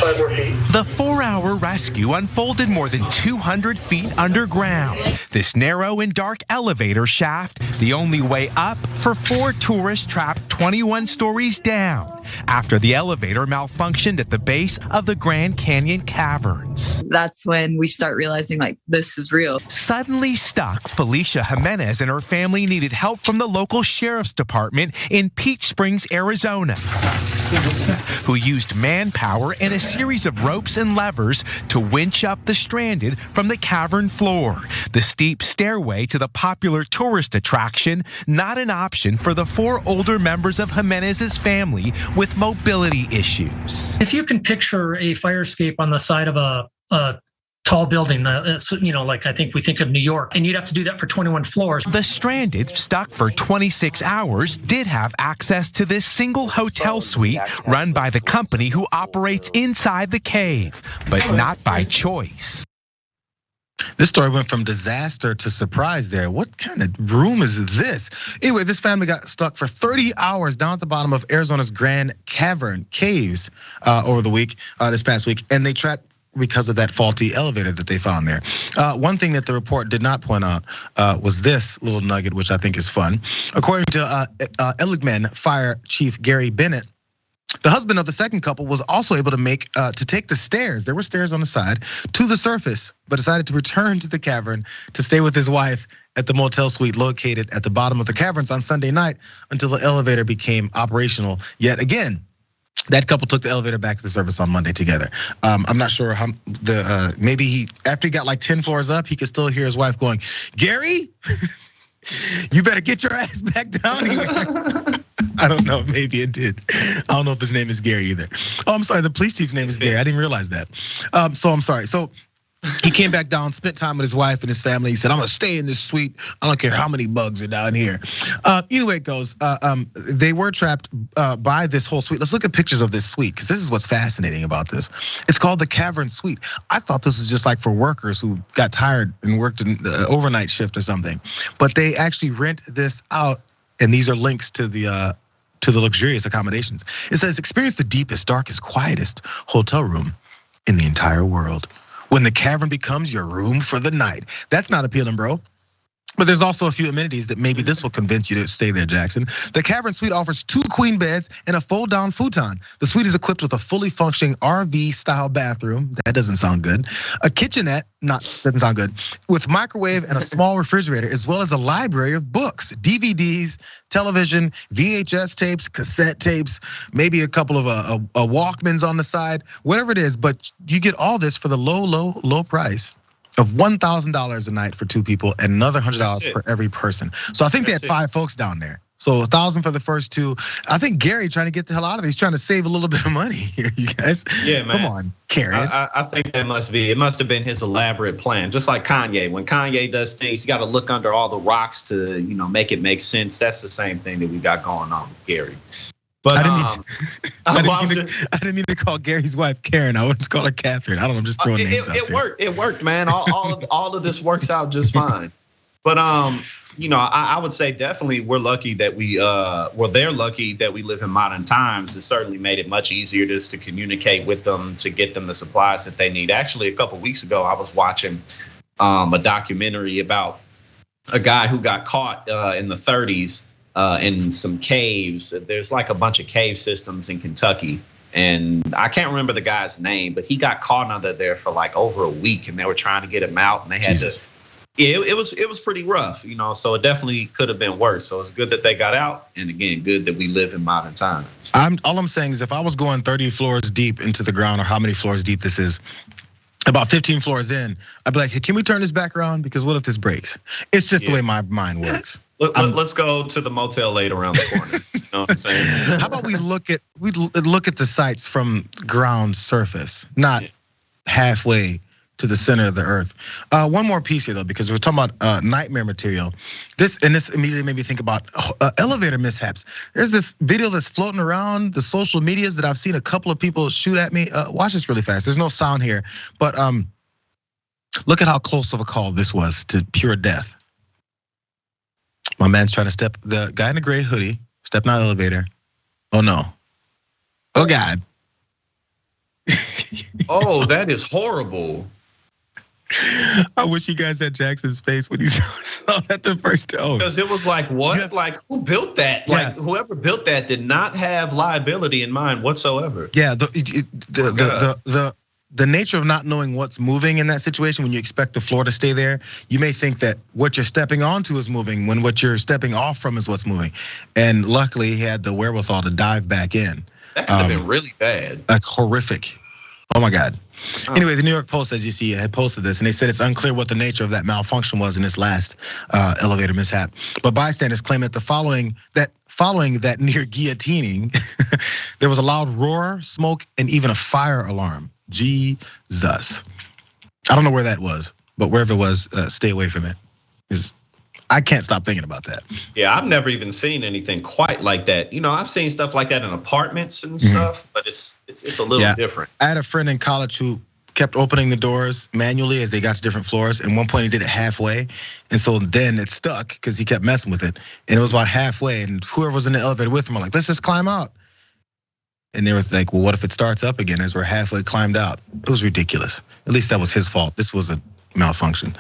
The 4-hour rescue unfolded more than 200 feet underground. This narrow and dark elevator shaft, the only way up for 4 tourists trapped 21 stories down after the elevator malfunctioned at the base of the Grand Canyon Caverns. That's when we start realizing, like, this is real. Suddenly stuck, Felicia Jimenez and her family needed help from the local sheriff's department in Peach Springs, Arizona, who used manpower and a series of ropes and levers to winch up the stranded from the cavern floor. The steep stairway to the popular tourist attraction, not an option for the 4 older members of Jimenez's family with mobility issues. If you can picture a fire escape on the side of a tall building, like I think we think of New York, and you'd have to do that for 21 floors. The stranded, stuck for 26 hours, did have access to this single hotel suite run by the company who operates inside the cave, but not by choice. This story went from disaster to surprise there. What kind of room is this? Anyway, this family got stuck for 30 hours down at the bottom of Arizona's Grand Cavern Caves over the week, this past week, and they trapped because of that faulty elevator that they found there. One thing that the report did not point out was this little nugget, which I think is fun. According to Seligman Fire Chief Gary Bennett, the husband of the second couple was also able to take the stairs. There were stairs on the side to the surface, but decided to return to the cavern to stay with his wife at the motel suite located at the bottom of the caverns on Sunday night until the elevator became operational yet again. That couple took the elevator back to the surface on Monday together. I'm not sure how maybe after he got like 10 floors up, he could still hear his wife going, "Gary, you better get your ass back down here." I don't know, maybe it did. I don't know if his name is Gary either. Oh, I'm sorry, the police chief's name is Gary. I didn't realize that. So I'm sorry. So he came back down, spent time with his wife and his family. He said, "I'm gonna stay in this suite. I don't care how many bugs are down here." Anyway, it goes. They were trapped by this whole suite. Let's look at pictures of this suite, because this is what's fascinating about this. It's called the Cavern Suite. I thought this was just like for workers who got tired and worked an overnight shift or something. But they actually rent this out, and these are links to the luxurious accommodations. It says, experience the deepest, darkest, quietest hotel room in the entire world, when the cavern becomes your room for the night. That's not appealing, bro. But there's also a few amenities that maybe this will convince you to stay there, Jackson. The Cavern Suite offers 2 queen beds and a fold-down futon. The suite is equipped with a fully functioning RV-style bathroom. That doesn't sound good. A kitchenette, doesn't sound good. With microwave and a small refrigerator, as well as a library of books, DVDs, television, VHS tapes, cassette tapes, maybe a couple of Walkmans on the side, whatever it is. But you get all this for the low price of $1,000 a night for 2 people and another $100 for every person. So I think they had 5 folks down there. So $1,000 for the first 2. I think Gary trying to get the hell out of these, trying to save a little bit of money here, you guys. Yeah, man. Come on, Karen. I think it must have been his elaborate plan. Just like Kanye, when Kanye does things, you got to look under all the rocks to, make it make sense. That's the same thing that we got going on with Gary. But I didn't mean to call Gary's wife Karen. I would call her Catherine. I don't know. I'm just throwing names out there. It worked, man. All of this works out just fine. But I would say definitely we're lucky that they're lucky that we live in modern times. It certainly made it much easier just to communicate with them, to get them the supplies that they need. Actually, a couple weeks ago, I was watching a documentary about a guy who got caught in the 30s. In some caves. There's like a bunch of cave systems in Kentucky, and I can't remember the guy's name, but he got caught under there for like over a week, and they were trying to get him out, and they had to. Yeah, it was pretty rough, so it definitely could have been worse. So it's good that they got out, and again, good that we live in modern times. All I'm saying is, if I was going 30 floors deep into the ground, or how many floors deep this is, about 15 floors in, I'd be like, hey, can we turn this back around? Because what if this breaks? It's just the way my mind works. Let's go to the motel later around the corner. You know what I'm saying? How about we look at the sites from ground surface, not halfway to the center of the earth. One more piece here though, because we're talking about nightmare material. This immediately made me think about elevator mishaps. There's this video that's floating around the social medias that I've seen a couple of people shoot at me. Watch this really fast. There's no sound here, but look at how close of a call this was to pure death. My man's trying to the guy in the gray hoodie, stepping out of the elevator. Oh no. Oh God. Oh, that is horrible. I wish you guys had Jackson's face when he saw that the first time. Because it was like, what? Yeah. Like, who built that? Like, whoever built that did not have liability in mind whatsoever. Yeah, the nature of not knowing what's moving in that situation when you expect the floor to stay there, you may think that what you're stepping onto is moving when what you're stepping off from is what's moving. And luckily, he had the wherewithal to dive back in. That could have been really bad. Like horrific. Oh my God. Anyway, the New York Post, as you see, had posted this, and they said it's unclear what the nature of that malfunction was in this last elevator mishap. But bystanders claim that following that near guillotining, there was a loud roar, smoke, and even a fire alarm. Jesus. I don't know where that was, but wherever it was, stay away from it. I can't stop thinking about that. Yeah, I've never even seen anything quite like that. You know, I've seen stuff like that in apartments and stuff, but it's a little different. I had a friend in college who kept opening the doors manually as they got to different floors. And one point he did it halfway. And so then it stuck because he kept messing with it. And it was about halfway. And whoever was in the elevator with him were like, let's just climb out. And they were like, well, what if it starts up again as we're halfway climbed out? It was ridiculous. At least that was his fault. This was a malfunction.